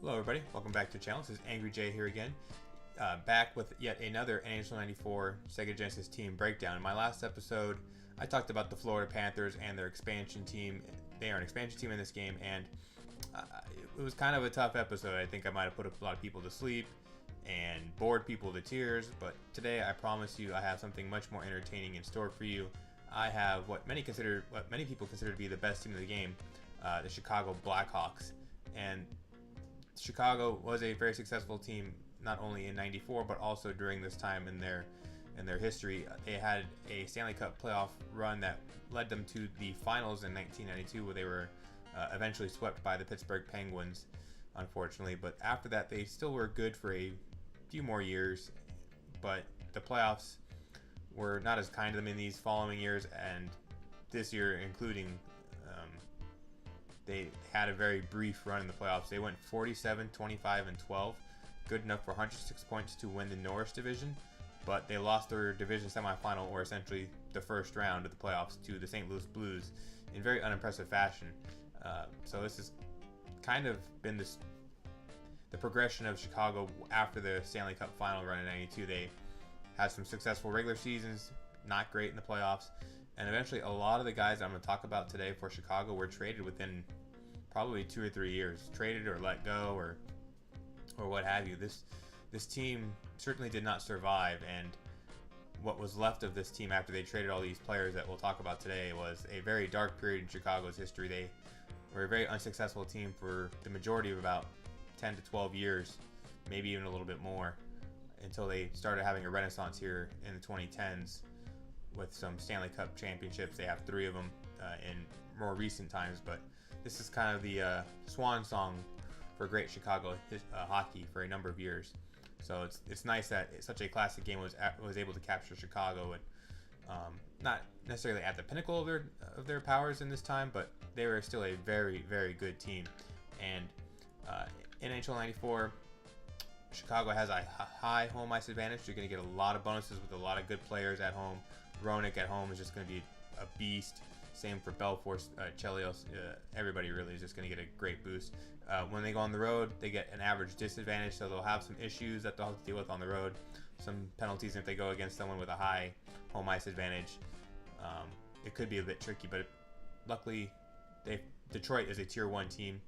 Hello everybody, welcome back to the channel. This is Angry Jay here again, back with yet another NHL 94 Sega Genesis team breakdown. In my last episode, I talked about the Florida Panthers and their expansion team. They are an expansion team in this game, and it was kind of a tough episode. I think I might have put a lot of people to sleep and bored people to tears, but today I promise you I have something much more entertaining in store for you. I have what many people consider to be the best team of the game, the Chicago Blackhawks. And Chicago was a very successful team, not only in '94 but also during this time in their history. They had a Stanley Cup playoff run that led them to the finals in 1992, where they were eventually swept by the Pittsburgh Penguins, unfortunately. But after that, they still were good for a few more years. But the playoffs were not as kind to them in these following years, and this year including. They had a very brief run in the playoffs. They went 47, 25, and 12. Good enough for 106 points to win the Norris division, but they lost their division semifinal, or essentially the first round of the playoffs, to the St. Louis Blues in very unimpressive fashion. So this has kind of been the progression of Chicago after the Stanley Cup final run in '92. They had some successful regular seasons, not great in the playoffs, and eventually a lot of the guys I'm going to talk about today for Chicago were traded within probably 2 or 3 years, traded or let go or what have you. This team certainly did not survive, and what was left of this team after they traded all these players that we'll talk about today was a very dark period in Chicago's history. They were a very unsuccessful team for the majority of about 10 to 12 years, maybe even a little bit more, until they started having a renaissance here in the 2010s with some Stanley Cup championships. They have 3 of them in more recent times, but this is kind of the swan song for great Chicago hockey for a number of years. So it's nice that such a classic game was able to capture Chicago, and not necessarily at the pinnacle of their powers in this time, but they were still a very, very good team. And in NHL 94, Chicago has a high home ice advantage. You're going to get a lot of bonuses with a lot of good players at home. Roenick at home is just going to be a beast. Same for Belfour, Chelios. Everybody really is just going to get a great boost. When they go on the road, they get an average disadvantage, so they'll have some issues that they'll have to deal with on the road. Some penalties if they go against someone with a high home ice advantage. It could be a bit tricky, but luckily, Detroit is a Tier 1 team.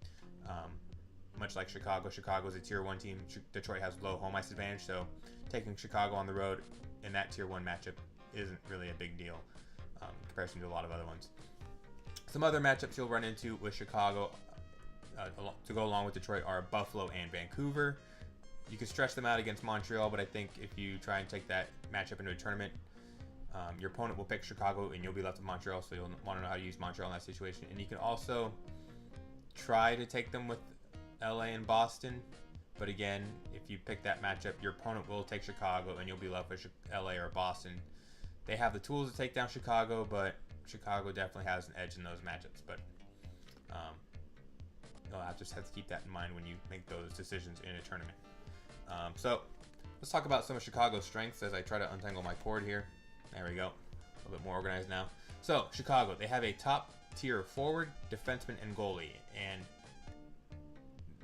Much like Chicago. Chicago is a Tier 1 team. Detroit has low home ice advantage, so taking Chicago on the road in that Tier 1 matchup isn't really a big deal in comparison to a lot of other ones. Some other matchups you'll run into with Chicago to go along with Detroit are Buffalo and Vancouver. You can stretch them out against Montreal, but I think if you try and take that matchup into a tournament, your opponent will pick Chicago and you'll be left with Montreal, so you'll want to know how to use Montreal in that situation. And you can also try to take them with LA and Boston, but again, if you pick that matchup, your opponent will take Chicago and you'll be left with LA or Boston. They have the tools to take down Chicago, but Chicago definitely has an edge in those matchups. But you'll just have to keep that in mind when you make those decisions in a tournament. So let's talk about some of Chicago's strengths as I try to untangle my cord here. There we go. A little bit more organized now. So Chicago, they have a top tier forward, defenseman, and goalie. And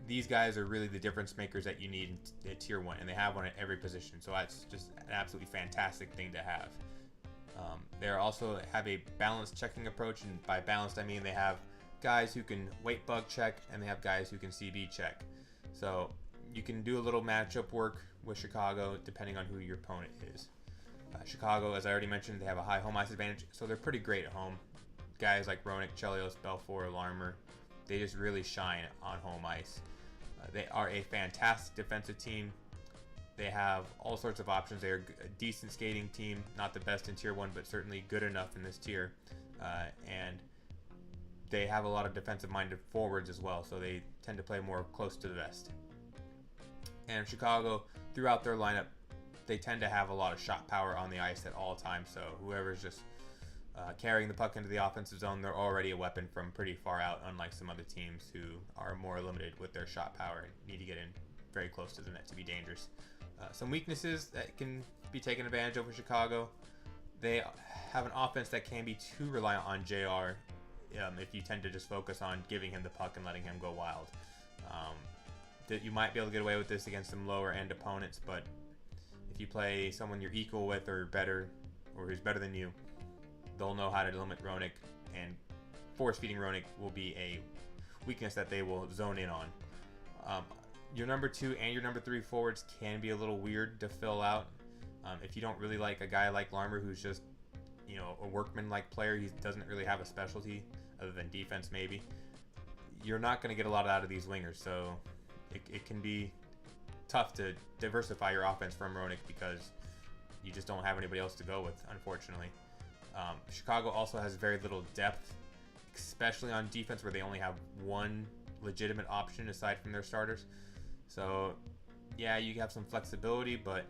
these guys are really the difference makers that you need in Tier 1, and they have one at every position. So that's just an absolutely fantastic thing to have. They also have a balanced checking approach, and by balanced I mean they have guys who can weight bug check and they have guys who can CB check. So you can do a little matchup work with Chicago depending on who your opponent is. Chicago, as I already mentioned, they have a high home ice advantage, so they're pretty great at home. Guys like Roenick, Chelios, Belfour, Larmer, they just really shine on home ice. They are a fantastic defensive team. They have all sorts of options. They're a decent skating team, not the best in Tier 1, but certainly good enough in this tier. And they have a lot of defensive-minded forwards as well, so they tend to play more close to the vest. And Chicago, throughout their lineup, they tend to have a lot of shot power on the ice at all times, so whoever's just carrying the puck into the offensive zone, they're already a weapon from pretty far out, unlike some other teams who are more limited with their shot power and need to get in very close to the net to be dangerous. Some weaknesses that can be taken advantage of with Chicago: they have an offense that can be too reliant on JR if you tend to just focus on giving him the puck and letting him go wild. that you might be able to get away with this against some lower end opponents, but if you play someone you're equal with or better, or who's better than you, they'll know how to limit Roenick, and force feeding Roenick will be a weakness that they will zone in on. Your number 2 and your number 3 forwards can be a little weird to fill out. If you don't really like a guy like Larmer, who's just, a workman-like player, he doesn't really have a specialty other than defense maybe, you're not going to get a lot out of these wingers, so it can be tough to diversify your offense from Roenick because you just don't have anybody else to go with, unfortunately. Chicago also has very little depth, especially on defense, where they only have one legitimate option aside from their starters. So yeah, you have some flexibility, but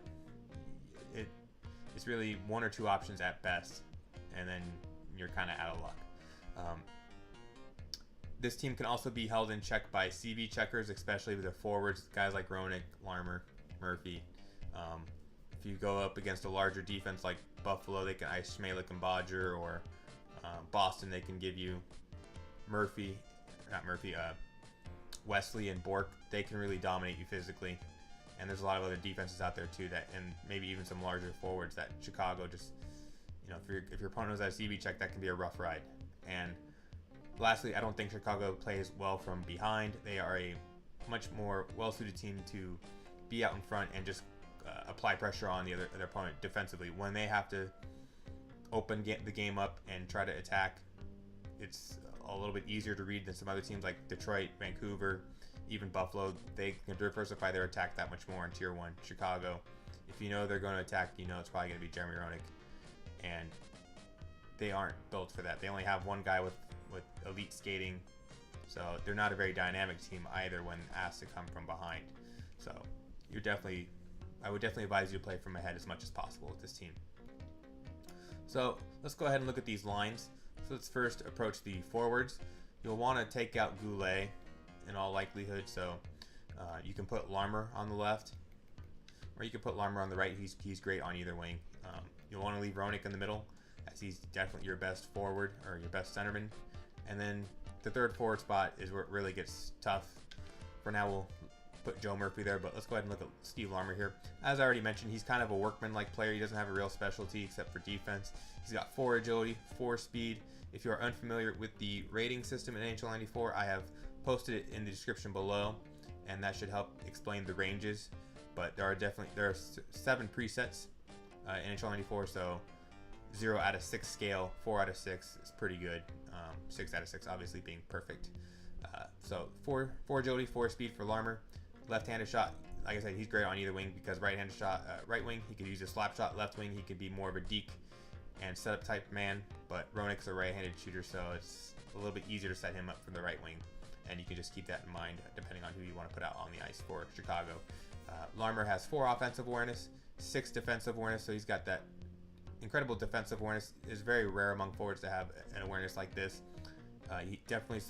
it's really 1 or 2 options at best, and then you're kind of out of luck. This team can also be held in check by CV checkers, especially with their forwards, guys like Roenick, Larmer, Murphy. If you go up against a larger defense like Buffalo, they can ice Schmalik and Bodger, or Boston, they can give you Wesley and Bork. They can really dominate you physically. And there's a lot of other defenses out there too, and maybe even some larger forwards that Chicago just, if your opponent was at a CB check, that can be a rough ride. And lastly, I don't think Chicago plays well from behind. They are a much more well-suited team to be out in front and just apply pressure on their opponent defensively. When they have to the game up and try to attack, it's a little bit easier to read than some other teams like Detroit, Vancouver, even Buffalo. They can diversify their attack that much more in Tier 1. Chicago, if you know they're going to attack, it's probably going to be Jeremy Roenick, and they aren't built for that. They only have one guy with elite skating, so they're not a very dynamic team either when asked to come from behind. So I would definitely advise you to play from ahead as much as possible with this team. So let's go ahead and look at these lines. So let's first approach the forwards. You'll want to take out Goulet in all likelihood, so you can put Larmer on the left, or you can put Larmer on the right. He's great on either wing. You'll want to leave Roenick in the middle, as he's definitely your best forward, or your best centerman. And then the third forward spot is where it really gets tough. For now, we'll put Joe Murphy there, but let's go ahead and look at Steve Larmer here. As I already mentioned, he's kind of a workman-like player. He doesn't have a real specialty except for defense. He's got 4 agility, 4 speed. If you are unfamiliar with the rating system in NHL 94, I have posted it in the description below, and that should help explain the ranges. But there are 7 presets in NHL 94, so 0 out of 6 scale, 4 out of 6 is pretty good. 6 out of 6 obviously being perfect. So 4 agility, 4 speed for Larmer. Left-handed shot, like I said, he's great on either wing, because right-handed shot, right wing, he could use a slap shot. Left wing, he could be more of a deke and setup type man, but Roenick's a right-handed shooter, so it's a little bit easier to set him up from the right wing, and you can just keep that in mind depending on who you want to put out on the ice for Chicago. Larmer has 4 offensive awareness, 6 defensive awareness, so he's got that incredible defensive awareness. It's very rare among forwards to have an awareness like this. He definitely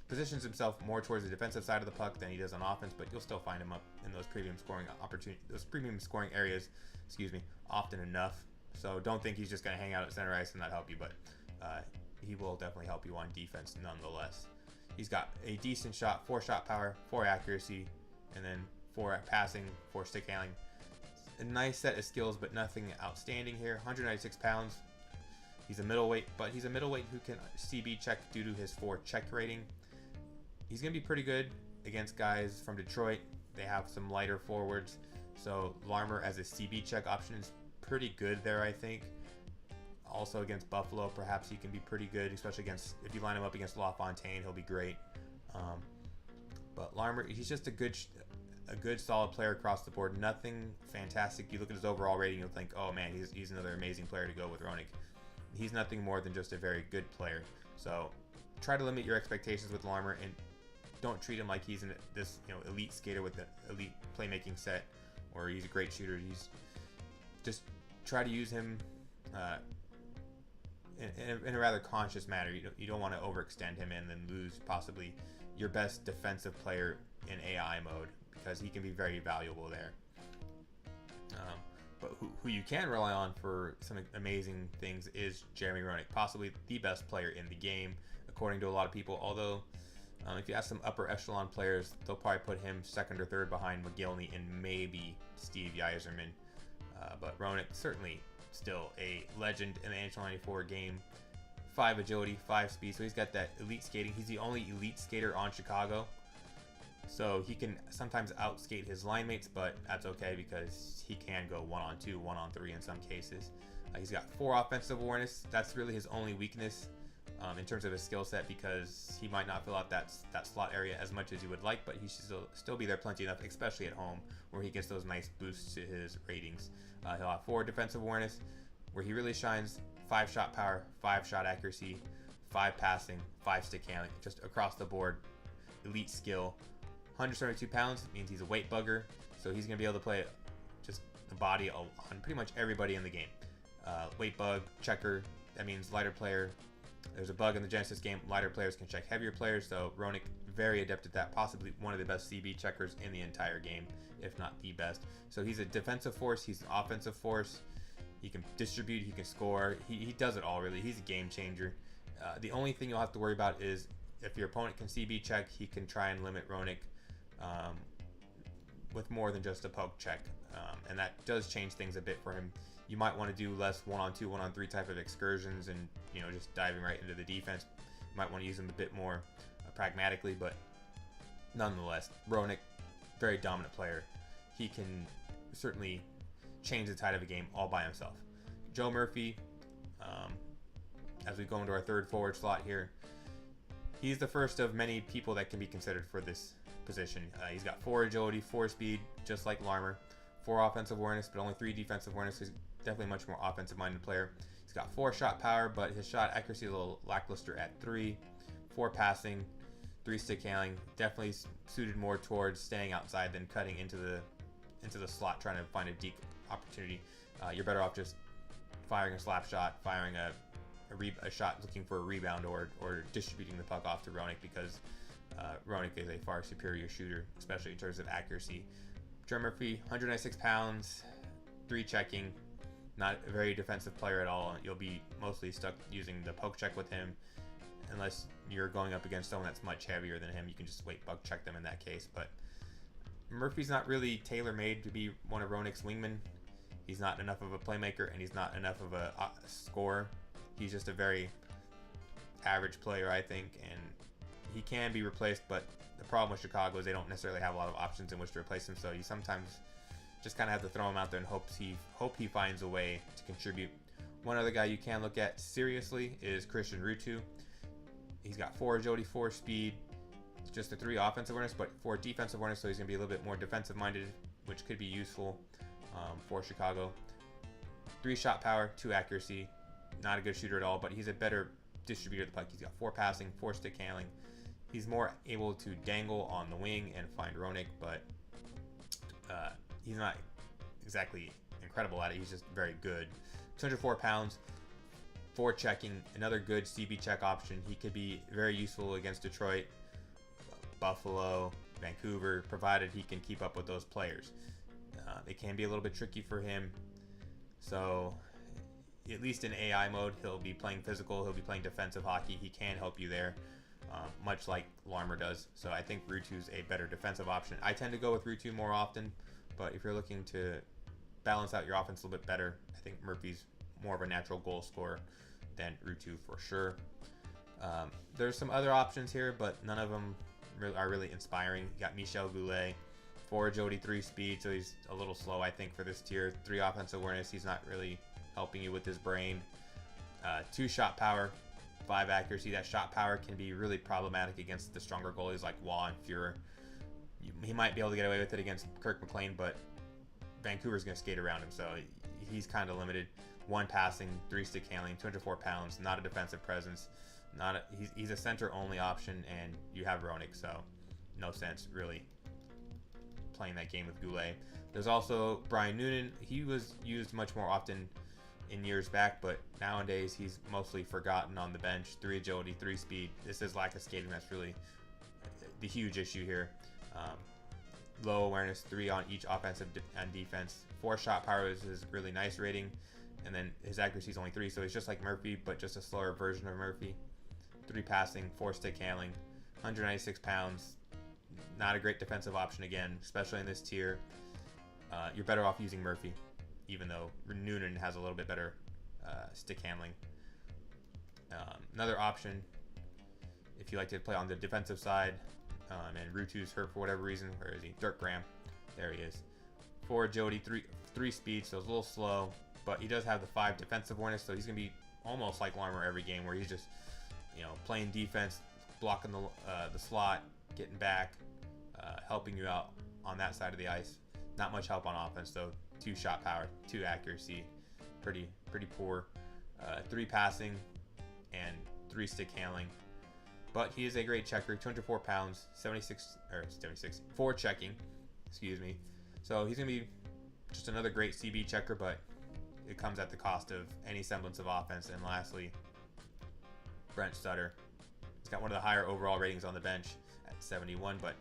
positions himself more towards the defensive side of the puck than he does on offense, but you'll still find him up in those premium scoring areas, often enough. So don't think he's just going to hang out at center ice and not help you, but he will definitely help you on defense nonetheless. He's got a decent shot, 4 shot power, 4 accuracy, and then 4 passing, 4 stick handling. A nice set of skills, but nothing outstanding here. 196 pounds. He's a middleweight, but he's a middleweight who can CB check due to his 4 check rating. He's going to be pretty good against guys from Detroit. They have some lighter forwards, so Larmer as a CB check option is pretty good there, I think. Also against Buffalo, perhaps he can be pretty good, especially if you line him up against LaFontaine, he'll be great. But Larmer, he's just a good solid player across the board. Nothing fantastic. You look at his overall rating, you'll think, oh man, he's another amazing player to go with Roenick. He's nothing more than just a very good player. So try to limit your expectations with Larmer, and don't treat him like he's this elite skater with an elite playmaking set, or he's a great shooter. He's just try to use him in a rather conscious manner. You don't want to overextend him and then lose possibly your best defensive player in AI mode, because he can be very valuable there. But who you can rely on for some amazing things is Jeremy Roenick, possibly the best player in the game, according to a lot of people. Although If you ask some upper echelon players, they'll probably put him second or third behind McGillney and maybe Steve Yzerman. But Roenick, certainly still a legend in the NHL 94 game. 5 agility, 5 speed, so he's got that elite skating. He's the only elite skater on Chicago. So he can sometimes outskate his line mates, but that's okay because he can go 1-on-2, 1-on-3 in some cases. He's got 4 offensive awareness. That's really his only weakness in terms of his skill set, because he might not fill out that slot area as much as he would like, but he should still be there plenty enough, especially at home, where he gets those nice boosts to his ratings. He'll have 4 defensive awareness, where he really shines. 5 shot power, 5 shot accuracy, 5 passing, 5 stick handling, just across the board. Elite skill. 172 pounds means he's a weight bugger, so he's going to be able to play just the body on pretty much everybody in the game. Weight bug, checker, that means lighter player. There's a bug in the Genesis game, lighter players can check heavier players, so Roenick, very adept at that, possibly one of the best CB checkers in the entire game, if not the best. So he's a defensive force, he's an offensive force, he can distribute, he can score, he does it all really, he's a game changer. The only thing you'll have to worry about is if your opponent can CB check, he can try and limit Roenick with more than just a poke check, and that does change things a bit for him. You might want to do less 1-on-2, 1-on-3 type of excursions and, just diving right into the defense. You might want to use them a bit more pragmatically, but nonetheless, Roenick, very dominant player. He can certainly change the tide of a game all by himself. Joe Murphy, as we go into our third forward slot here, he's the first of many people that can be considered for this position. He's got 4 agility, 4 speed, just like Larmer. 4 offensive awareness, but only 3 defensive awareness. He's definitely a much more offensive-minded player. He's got 4 shot power, but his shot accuracy is a little lackluster at 3. 4 passing, 3 stick handling. Definitely suited more towards staying outside than cutting into the slot, trying to find a deep opportunity. You're better off just firing a slap shot, firing a shot looking for a rebound, or distributing the puck off to Roenick, because Roenick is a far superior shooter, especially in terms of accuracy. Joe Murphy, 196 pounds, 3 checking, not a very defensive player at all. You'll be mostly stuck using the poke check with him, unless you're going up against someone that's much heavier than him. You can just weight bug check them in that case. But Murphy's not really tailor-made to be one of Roenick's wingmen. He's not enough of a playmaker, and he's not enough of a scorer. He's just a very average player, I think, and he can be replaced, but the problem with Chicago is they don't necessarily have a lot of options in which to replace him, so you sometimes just kind of have to throw him out there and hope he finds a way to contribute. One other guy you can look at seriously is Christian Ruutu. He's got 4 agility, 4 speed, just a 3 offensive awareness, but 4 defensive awareness, so he's going to be a little bit more defensive-minded, which could be useful for Chicago. 3 shot power, 2 accuracy. Not a good shooter at all, but he's a better distributor of the puck. He's got 4 passing, 4 stick handling. He's more able to dangle on the wing and find Roenick, but he's not exactly incredible at it. He's just very good. 204 pounds, 4 checking, another good CB check option. He could be very useful against Detroit, Buffalo, Vancouver, provided he can keep up with those players. It can be a little bit tricky for him, so at least in AI mode, he'll be playing physical, he'll be playing defensive hockey. He can help you there, much like Larmer does. So I think Ruutu's a better defensive option. I tend to go with Ruutu more often, but if you're looking to balance out your offense a little bit better, I think Murphy's more of a natural goal scorer than Ruutu for sure. There's some other options here, but none of them are really inspiring. You got Michel Goulet, 4 agility, 3 speed, so he's a little slow, I think, for this tier. 3 offensive awareness, he's not really helping you with his brain. 2 shot power, 5 accuracy. That shot power can be really problematic against the stronger goalies like Waugh and Fuhrer. He might be able to get away with it against Kirk McLean, but Vancouver's going to skate around him, so he's kind of limited. 1 passing, 3 stick handling, 204 pounds, not a defensive presence. He's a center-only option, and you have Roenick, so no sense really playing that game with Goulet. There's also Brian Noonan. He was used much more often in years back, but nowadays he's mostly forgotten on the bench. 3 agility, 3 speed. This is lack of skating that's really the huge issue here. Low awareness, 3 on each offensive and defense. 4 shot power is his really nice rating, and then his accuracy is only 3, so he's just like Murphy, but just a slower version of Murphy. 3 passing, 4 stick handling, 196 pounds. Not a great defensive option again, especially in this tier. You're better off using Murphy, even though Noonan has a little bit better stick handling. Another option, if you like to play on the defensive side, and Ruutu's hurt for whatever reason, where is he? Dirk Graham. There he is. 4 agility, 3 speed, so it's a little slow, but he does have the 5 defensive awareness, so he's going to be almost like Larmer every game, where he's just, playing defense, blocking the slot, getting back, helping you out on that side of the ice. Not much help on offense, though. 2 shot power, 2 accuracy, pretty poor. 3 passing, and 3 stick handling. But he is a great checker, 204 pounds, 76, 4 checking, excuse me. So he's going to be just another great CB checker, but it comes at the cost of any semblance of offense. And lastly, Brent Sutter. He's got one of the higher overall ratings on the bench at 71, but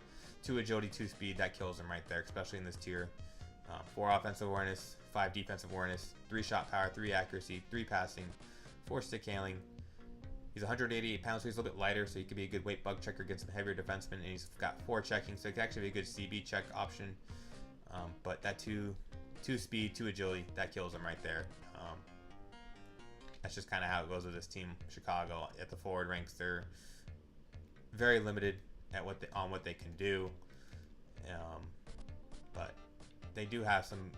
2 agility, 2 speed, that kills him right there, especially in this tier. 4 offensive awareness, 5 defensive awareness, 3 shot power, 3 accuracy, 3 passing, 4 stick handling. He's 188 pounds, so he's a little bit lighter, so he could be a good weight bug checker against some heavier defensemen, and he's got 4 checking, so he could actually be a good CB check option. But that 2 speed, 2 agility, that kills him right there. That's just kind of how it goes with this team, Chicago. At the forward ranks, they're very limited at what they can do, but they do have some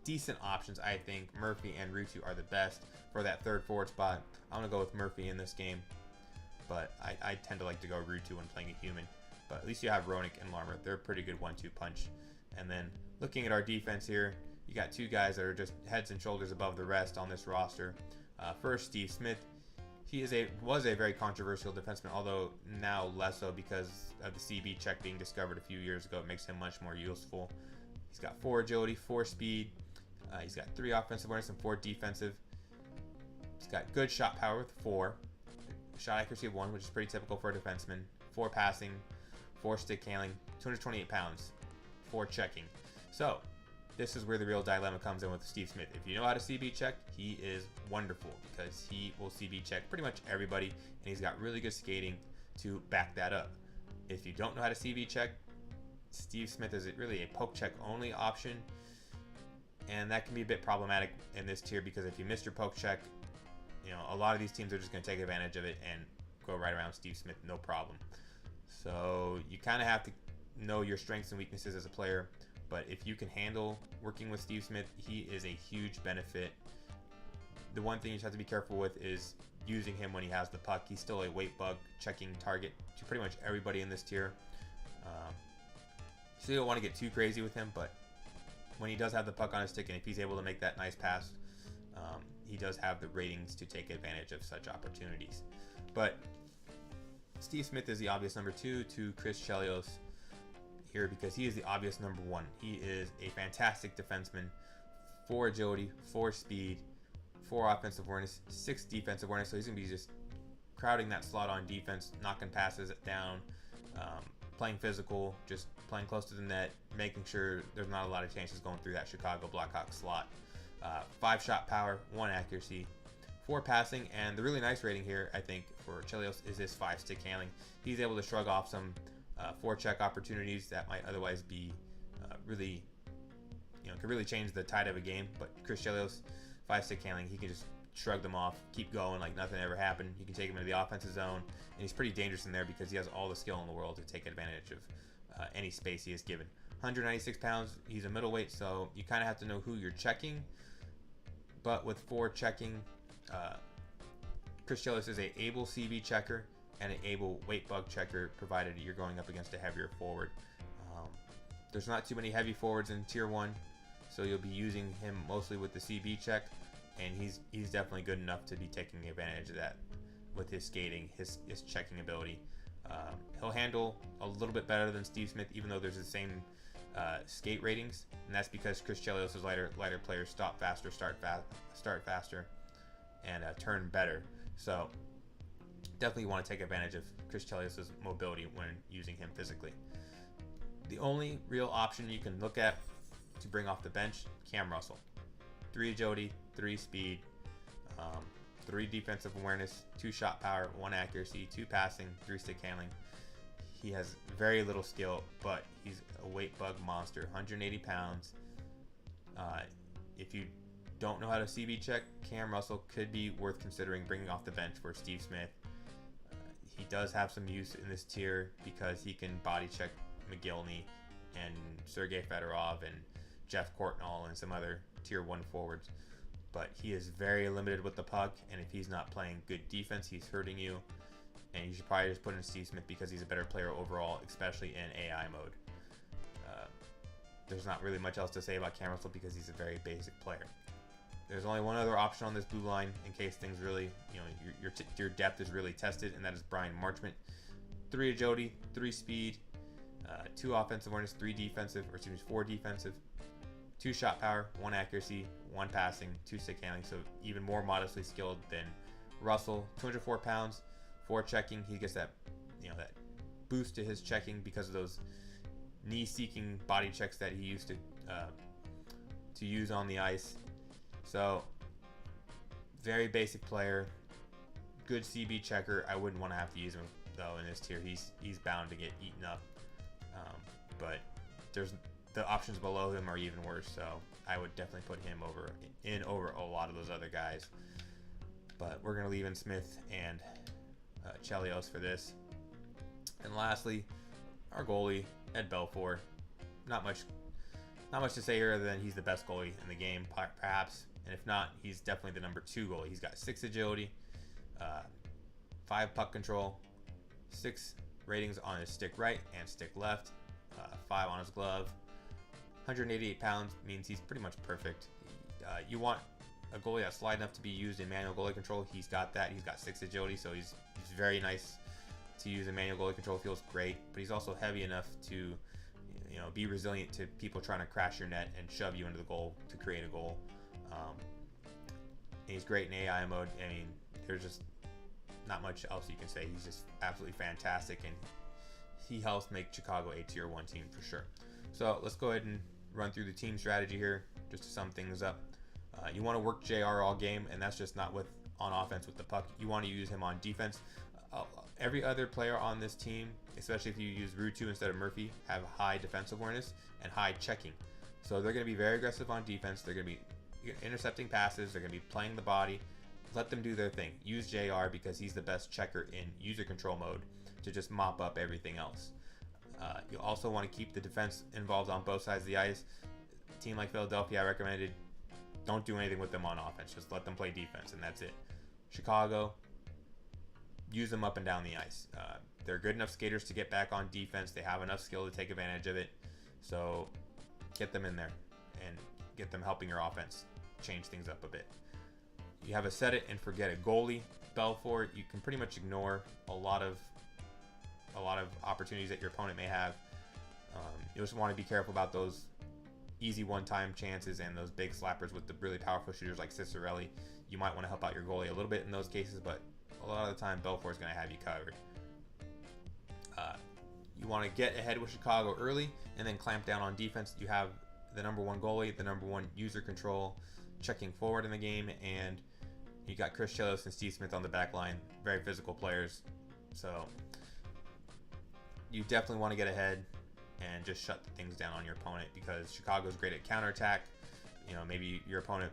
decent options. I think Murphy and Ruutu are the best for that third forward spot. I'm gonna go with Murphy in this game, but I tend to like to go Ruutu when playing a human. But at least you have Roenick and Larmer. They're a pretty good 1-2 punch. And then looking at our defense here, you got 2 guys that are just heads and shoulders above the rest on this roster. First, Steve Smith. He was a very controversial defenseman, although now less so because of the CB check being discovered a few years ago. It makes him much more useful. He's got 4 agility, 4 speed. He's got 3 offensive awareness and 4 defensive. He's got good shot power with 4. Shot accuracy of 1, which is pretty typical for a defenseman. 4 passing, 4 stick handling, 228 pounds, 4 checking. So this is where the real dilemma comes in with Steve Smith. If you know how to CB check, he is wonderful because he will CB check pretty much everybody, and he's got really good skating to back that up. If you don't know how to CB check, Steve Smith is really a poke check only option, and that can be a bit problematic in this tier because if you miss your poke check, a lot of these teams are just going to take advantage of it and go right around Steve Smith, no problem. So you kind of have to know your strengths and weaknesses as a player. But if you can handle working with Steve Smith, he is a huge benefit. The one thing you just have to be careful with is using him when he has the puck. He's still a weight bug checking target to pretty much everybody in this tier. So you don't want to get too crazy with him, but when he does have the puck on his stick, and if he's able to make that nice pass, he does have the ratings to take advantage of such opportunities. But Steve Smith is the obvious number 2 to Chris Chelios here because he is the obvious number 1. He is a fantastic defenseman. 4 agility, 4 speed, 4 offensive awareness, 6 defensive awareness. So he's going to be just crowding that slot on defense, knocking passes down, playing physical, just playing close to the net, making sure there's not a lot of chances going through that Chicago Blackhawks slot. 5 shot power, 1 accuracy, 4 passing, and the really nice rating here, I think, for Chelios is his 5 stick handling. He's able to shrug off some 4 check opportunities that might otherwise be really, could really change the tide of a game. But Chris Chelios, 5 stick handling, he can just shrug them off, keep going like nothing ever happened. You can take him into the offensive zone, and he's pretty dangerous in there because he has all the skill in the world to take advantage of any space he is given. 196 pounds, he's a middleweight, so you kind of have to know who you're checking. But with 4 checking, Chris Chelios is a able CB checker and an able weight bug checker, provided you're going up against a heavier forward. There's not too many heavy forwards in Tier 1, so you'll be using him mostly with the CB check, and he's definitely good enough to be taking advantage of that with his skating, his checking ability. He'll handle a little bit better than Steve Smith, even though there's the same skate ratings, and that's because Chris Chelios' lighter players stop faster, start faster, and turn better. So definitely want to take advantage of Chris Chelios' mobility when using him physically. The only real option you can look at to bring off the bench, Cam Russell. 3 agility, 3 speed, 3 defensive awareness, 2 shot power, 1 accuracy, 2 passing, 3 stick handling. He has very little skill, but he's a weight bug monster. 180 pounds. If you don't know how to CB check, Cam Russell could be worth considering bringing off the bench for Steve Smith. He does have some use in this tier because he can body check McGillney and Sergei Fedorov and Jeff Courtnall and some other tier 1 forwards. But he is very limited with the puck, and if he's not playing good defense, he's hurting you. And you should probably just put in Steve Smith because he's a better player overall, especially in AI mode. There's not really much else to say about Cam Russell because he's a very basic player. There's only one other option on this blue line in case things really, your depth is really tested, and that is Brian Marchment. 3 agility, 3 speed, 2 offensive awareness, 4 defensive, 2 shot power, 1 accuracy, 1 passing, 2 stick handling, so even more modestly skilled than Russell. 204 pounds, 4 checking. He gets that, that boost to his checking because of those knee-seeking body checks that he used to use on the ice. So, very basic player, good CB checker. I wouldn't want to have to use him though in this tier. He's bound to get eaten up. But the options below him are even worse. So I would definitely put him over a lot of those other guys. But we're gonna leave in Smith and Chelios for this. And lastly, our goalie Ed Belfour. Not much to say here other than he's the best goalie in the game, perhaps. And if not, he's definitely the number 2 goalie. He's got 6 agility, 5 puck control, 6 ratings on his stick right and stick left, 5 on his glove. 188 pounds means he's pretty much perfect. You want a goalie that's light enough to be used in manual goalie control. He's got that. He's got 6 agility, so he's very nice to use in manual goalie control. Feels great, but he's also heavy enough to be resilient to people trying to crash your net and shove you into the goal to create a goal. And he's great in AI mode. I mean, there's just not much else you can say. He's just absolutely fantastic, and he helps make Chicago a tier 1 team for sure. So let's go ahead and run through the team strategy here just to sum things up. You want to work JR all game, and that's just not on offense with the puck. You want to use him on defense. Every other player on this team, especially if you use Ruutu instead of Murphy, have high defensive awareness and high checking. So they're going to be very aggressive on defense. They're going to be intercepting passes. They're going to be playing the body. Let them do their thing. Use JR because he's the best checker in user control mode to just mop up everything else. You also want to keep the defense involved on both sides of the ice. A team like Philadelphia, I recommended don't do anything with them on offense. Just let them play defense, and that's it. Chicago, use them up and down the ice. They're good enough skaters to get back on defense. They have enough skill to take advantage of it. So get them in there and get them helping your offense change things up a bit. You have a set it and forget it goalie. Belfour, you can pretty much ignore a lot of opportunities that your opponent may have. You just want to be careful about those easy one-time chances and those big slappers with the really powerful shooters like Cicerelli. You might want to help out your goalie a little bit in those cases, but a lot of the time Belfour is going to have you covered. You want to get ahead with Chicago early and then clamp down on defense. You have the number 1 goalie, the number 1 user control, checking forward in the game, and you got Chris Chelios and Steve Smith on the back line. Very physical players. So you definitely want to get ahead and just shut things down on your opponent because Chicago's great at counterattack. Maybe your opponent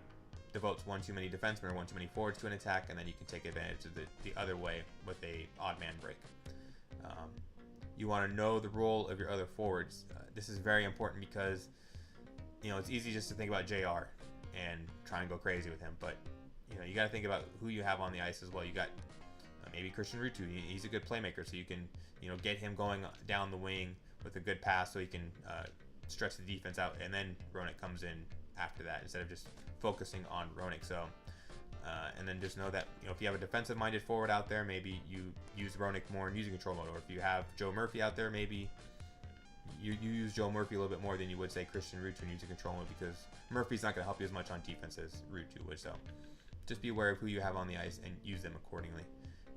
devotes one too many defensemen or one too many forwards to an attack, and then you can take advantage of the other way with a odd man break. You want to know the role of your other forwards. This is very important because it's easy just to think about JR and try and go crazy with him, but you got to think about who you have on the ice as well. You got maybe Christian Ruutu. He's a good playmaker, so you can get him going down the wing with a good pass so he can stretch the defense out, and then Roenick comes in after that instead of just focusing on Roenick. So and then just know that if you have a defensive minded forward out there, maybe you use Roenick more in user control mode, or if you have Joe Murphy out there, maybe you use Joe Murphy a little bit more than you would say Christian Ruutu in user control mode, because Murphy's not going to help you as much on defense as Ruutu would. So just be aware of who you have on the ice and use them accordingly.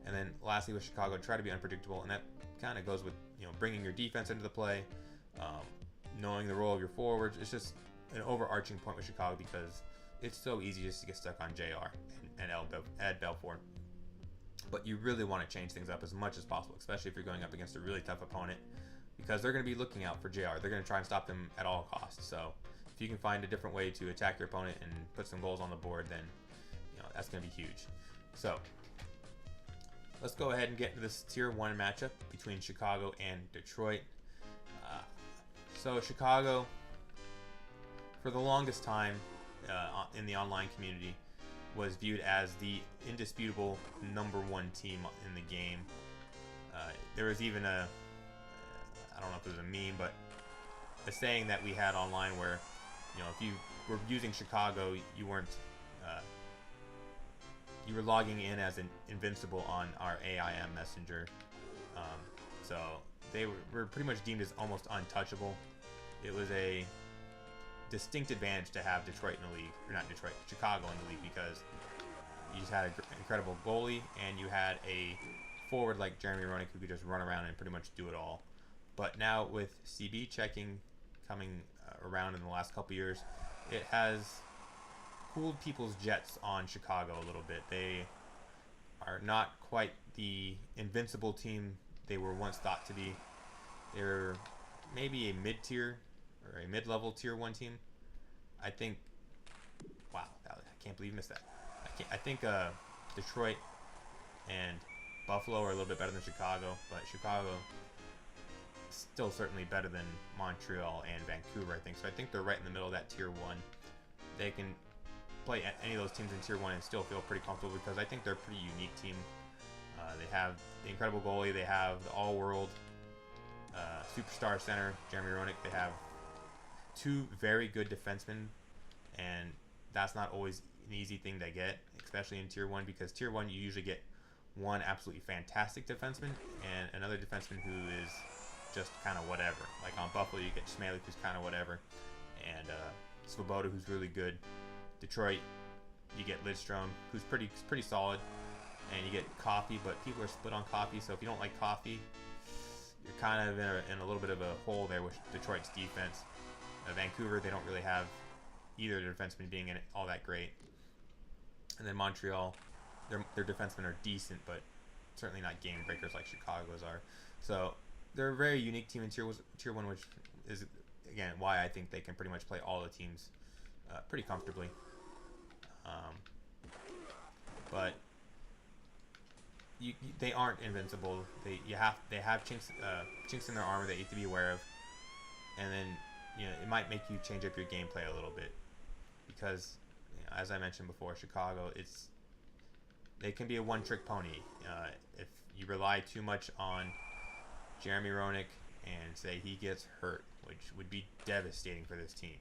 And then lastly with Chicago, try to be unpredictable, and that kind of goes with bringing your defense into the play, knowing the role of your forwards. It's just an overarching point with Chicago because it's so easy just to get stuck on JR and Ed Belfour. But you really want to change things up as much as possible, especially if you're going up against a really tough opponent, because they're going to be looking out for JR. They're going to try and stop them at all costs. So if you can find a different way to attack your opponent and put some goals on the board, then that's going to be huge. So let's go ahead and get into this Tier 1 matchup between Chicago and Detroit. So Chicago, for the longest time in the online community, was viewed as the indisputable #1 team in the game. There was even I don't know if it was a meme, but a saying that we had online where, if you were using Chicago, you weren't, you were logging in as an invincible on our AIM messenger. So they were pretty much deemed as almost untouchable. It was a distinct advantage to have Detroit in the league, or not Detroit, Chicago in the league, because you just had an incredible goalie and you had a forward like Jeremy Roenick who could just run around and pretty much do it all. But now with CB checking coming around in the last couple years, it has cooled people's jets on Chicago a little bit. They are not quite the invincible team they were once thought to be. They're maybe a mid-tier or a mid-level Tier 1 team. I think, wow, I can't believe I missed that. I think Detroit and Buffalo are a little bit better than Chicago, but Chicago is still certainly better than Montreal and Vancouver, I think. So I think they're right in the middle of that Tier 1. They can play any of those teams in Tier 1 and still feel pretty comfortable, because I think they're a pretty unique team. They have the incredible goalie. They have the all-world superstar center, Jeremy Roenick. They have 2 very good defensemen, and that's not always an easy thing to get, especially in Tier 1, because Tier 1 you usually get one absolutely fantastic defenseman and another defenseman who is just kind of whatever. Like on Buffalo, you get Schmaley, who's kind of whatever, and Svoboda, who's really good. Detroit, you get Lidstrom, who's pretty solid, and you get Coffey, but people are split on Coffey, so if you don't like Coffey, you're kind of in a little bit of a hole there with Detroit's defense. Vancouver, they don't really have either their defensemen being all that great. And then Montreal, their defensemen are decent, but certainly not game breakers like Chicago's are. So they're a very unique team in Tier 1, which is, again, why I think they can pretty much play all the teams pretty comfortably. But they aren't invincible. They have chinks in their armor that you have to be aware of, and then it might make you change up your gameplay a little bit, because as I mentioned before, Chicago, they can be a one-trick pony. If you rely too much on Jeremy Roenick and say he gets hurt, which would be devastating for this team,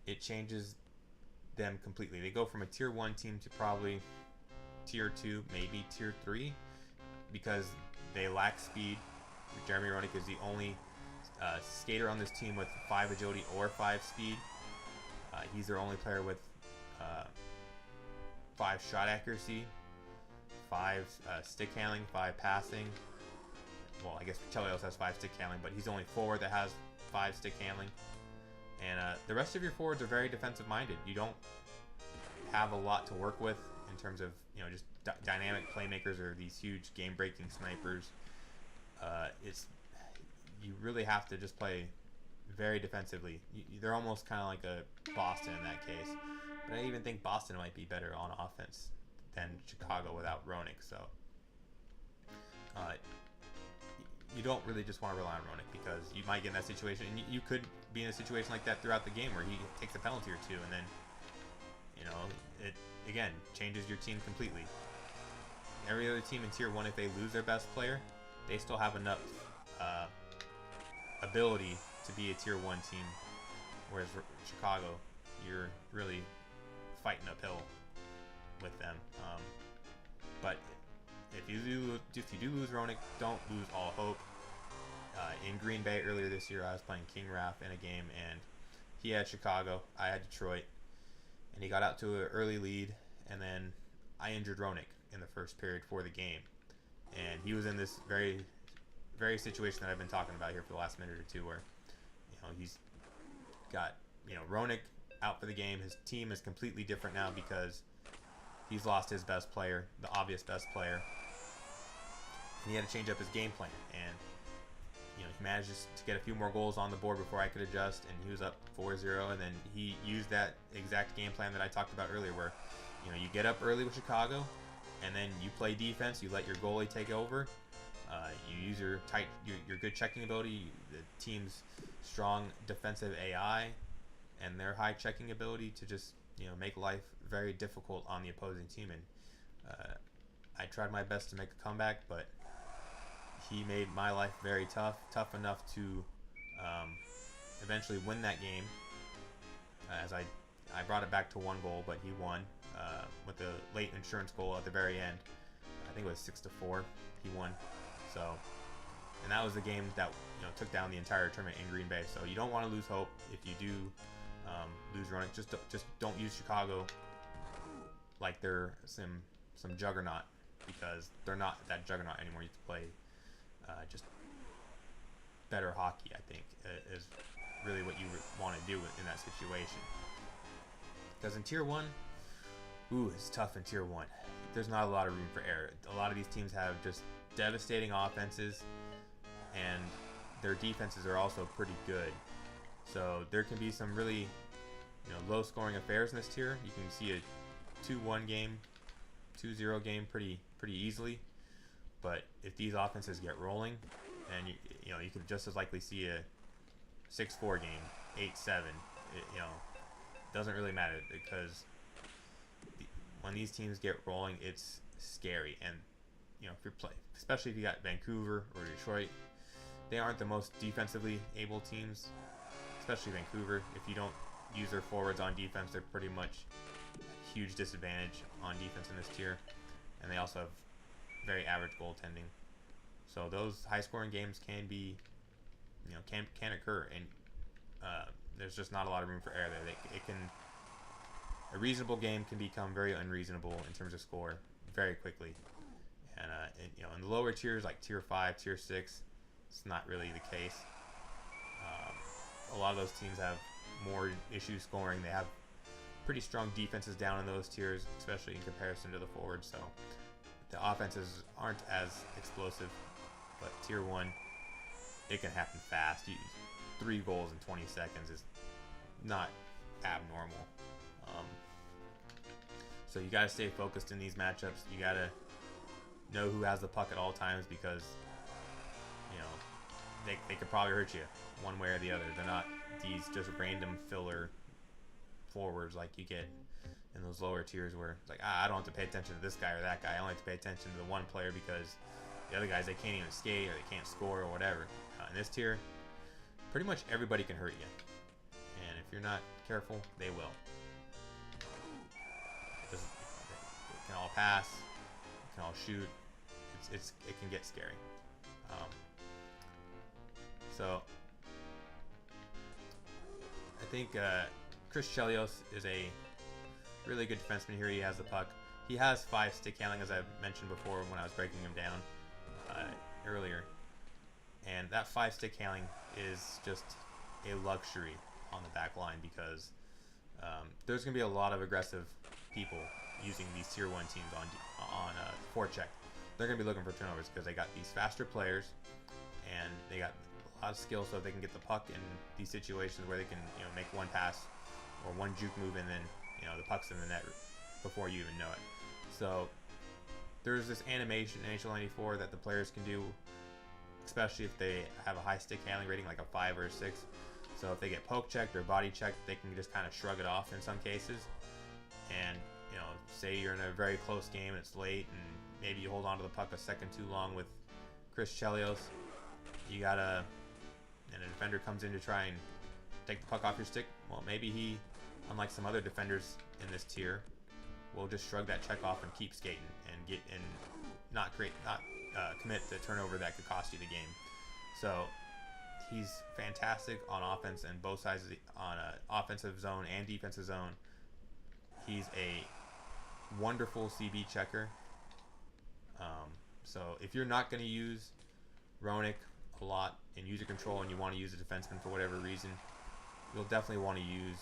it changes them completely. They go from a Tier 1 team to probably Tier 2, maybe Tier 3, because they lack speed. Jeremy Roenick is the only skater on this team with 5 agility or 5 speed. He's their only player with 5 shot accuracy, 5 stick handling, 5 passing. Well, I guess Chelios has 5 stick handling, but he's the only forward that has 5 stick handling. And the rest of your forwards are very defensive minded. You don't have a lot to work with in terms of just dynamic playmakers or these huge game breaking snipers. You really have to just play very defensively. They're almost kind of like a Boston in that case. But I even think Boston might be better on offense than Chicago without Roenick. So you don't really just want to rely on Roenick, because you might get in that situation, and you could be in a situation like that throughout the game where he takes a penalty or two, and then it again changes your team completely. Every other team in Tier 1, if they lose their best player, they still have enough ability to be a Tier 1 team, whereas Chicago, you're really fighting uphill with them. But if you do lose Roenick, don't lose all hope. In Green Bay earlier this year, I was playing King Raph in a game, and he had Chicago, I had Detroit, and he got out to an early lead, and then I injured Roenick in the first period for the game, and he was in this very, very situation that I've been talking about here for the last minute or two, where he's got Roenick out for the game. His team is completely different now because he's lost his best player, the obvious best player. And he had to change up his game plan. And, you know, he managed to get a few more goals on the board before I could adjust. And he was up 4-0. And then he used that exact game plan that I talked about earlier where, you know, you get up early with Chicago. And then you play defense. You let your goalie take over. You use your good checking ability, the team's strong defensive AI, and their high checking ability to just, you know, make life very difficult on the opposing team. And I tried my best to make a comeback, but he made my life very tough enough to eventually win that game. As I brought it back to 1 goal, but he won with the late insurance goal at the very end. I think it was 6-4. He won. So, and that was the game that, you know, took down the entire tournament in Green Bay. So you don't want to lose hope. If you do lose Roenick, just don't use Chicago like they're some juggernaut, because they're not that juggernaut anymore. You have to play just better hockey, I think, is really what you want to do in that situation. Because in Tier 1, it's tough in Tier 1. There's not a lot of room for error. A lot of these teams have just devastating offenses, and their defenses are also pretty good. So there can be some really, you know, low-scoring affairs in this tier. You can see a 2-1 game, 2-0 game pretty easily. But if these offenses get rolling, and you know, you can just as likely see a 6-4 game, 8-7. You know, doesn't really matter, because when these teams get rolling, it's scary. And, you know, if you're especially if you got Vancouver or Detroit, they aren't the most defensively able teams, especially Vancouver. If you don't use their forwards on defense, they're pretty much a huge disadvantage on defense in this tier. And they also have very average goaltending. So those high-scoring games can be, you know, can occur, and there's just not a lot of room for error there. A reasonable game can become very unreasonable in terms of score very quickly. And you know, in the lower tiers like Tier 5, Tier 6, it's not really the case. A lot of those teams have more issues scoring. They have pretty strong defenses down in those tiers, especially in comparison to the forwards. So the offenses aren't as explosive. But Tier 1, it can happen fast. 3 goals in 20 seconds is not abnormal. So you got to stay focused in these matchups. You got to know who has the puck at all times, because, you know, they could probably hurt you one way or the other. They're not these just random filler forwards like you get in those lower tiers where it's like, I don't have to pay attention to this guy or that guy. I only have to pay attention to the one player because the other guys, they can't even skate or they can't score or whatever. In this tier, pretty much everybody can hurt you. And if you're not careful, they will. It can all pass. It can all shoot. It can get scary. So I think Chris Chelios is a really good defenseman here. He has the puck. He has 5 stick handling, as I mentioned before when I was breaking him down earlier. And that 5 stick handling is just a luxury on the back line, because there's going to be a lot of aggressive people using these Tier 1 teams on forecheck. They're going to be looking for turnovers because they got these faster players, and they got a lot of skill, so they can get the puck in these situations where they can, you know, make one pass or one juke move, and then, you know, the puck's in the net before you even know it. So there's this animation in NHL 94 that the players can do, especially if they have a high stick handling rating like a 5 or a 6. So if they get poke checked or body checked, they can just kind of shrug it off in some cases. And, you know, say you're in a very close game and it's late, and maybe you hold on to the puck a second too long with Chris Chelios. And a defender comes in to try and take the puck off your stick. Well, maybe he, unlike some other defenders in this tier, will just shrug that check off and keep skating and not commit the turnover that could cost you the game. So he's fantastic on offense and both sides on offensive zone and defensive zone. He's a wonderful CB checker. So if you're not going to use Roenick a lot in user control and you want to use a defenseman for whatever reason, you'll definitely want to use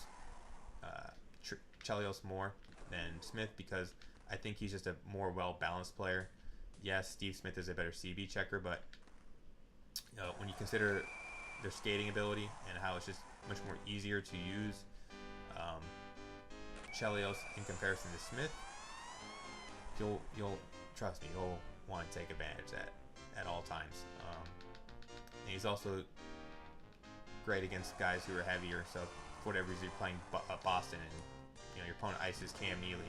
Chelios more than Smith because I think he's just a more well-balanced player. Yes, Steve Smith is a better CB checker, but when you consider their skating ability and how it's just much more easier to use Chelios in comparison to Smith, you'll trust me, you'll want to take advantage at all times. And he's also great against guys who are heavier. So for whatever reason you're playing Boston and your opponent ices Cam Neely,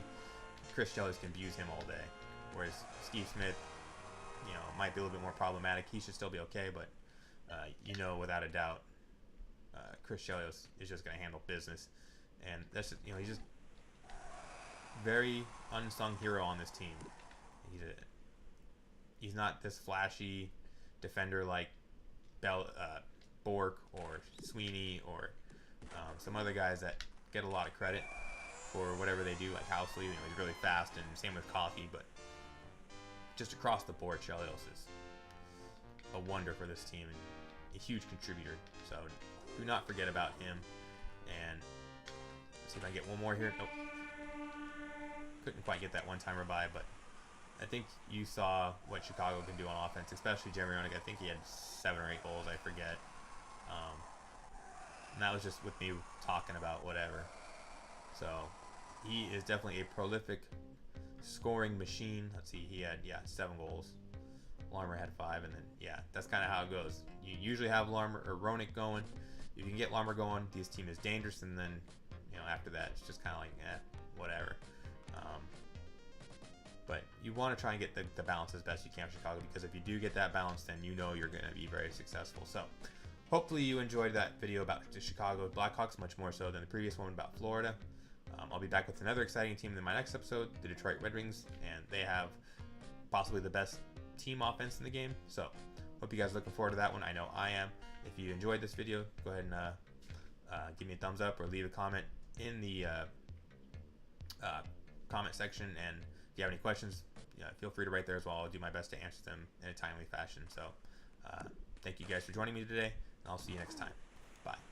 Chris Chelios can abuse him all day. Whereas Steve Smith, might be a little bit more problematic. He should still be okay, but without a doubt, Chris Chelios is just going to handle business, and that's just, he's just very unsung hero on this team. He's not this flashy defender like Bork or Sweeney or some other guys that get a lot of credit for whatever they do, like Housley. He's really fast, and same with Coffey, but just across the board, Chelios is a wonder for this team and a huge contributor. So do not forget about him. And let's see if I can get one more here. Nope. Couldn't quite get that one-timer by, but I think you saw what Chicago can do on offense, especially Jeremy Roenick. I think he had 7 or 8 goals, I forget. And that was just with me talking about whatever. So he is definitely a prolific scoring machine. Let's see, he had 7 goals. Larmer had 5, and then that's kind of how it goes. You usually have Larmer or Roenick going. You can get Larmer going. This team is dangerous, and then after that it's just kind of like whatever. But you want to try and get the balance as best you can for Chicago, because if you do get that balance, then you're going to be very successful. So hopefully you enjoyed that video about the Chicago Blackhawks, much more so than the previous one about Florida. I'll be back with another exciting team in my next episode, the Detroit Red Wings, and they have possibly the best team offense in the game. So hope you guys are looking forward to that one. I know I am. If you enjoyed this video, go ahead and give me a thumbs up or leave a comment in the comment section. And if you have any questions, feel free to write there as well. I'll do my best to answer them in a timely fashion. So thank you guys for joining me today, and I'll see you next time. Bye.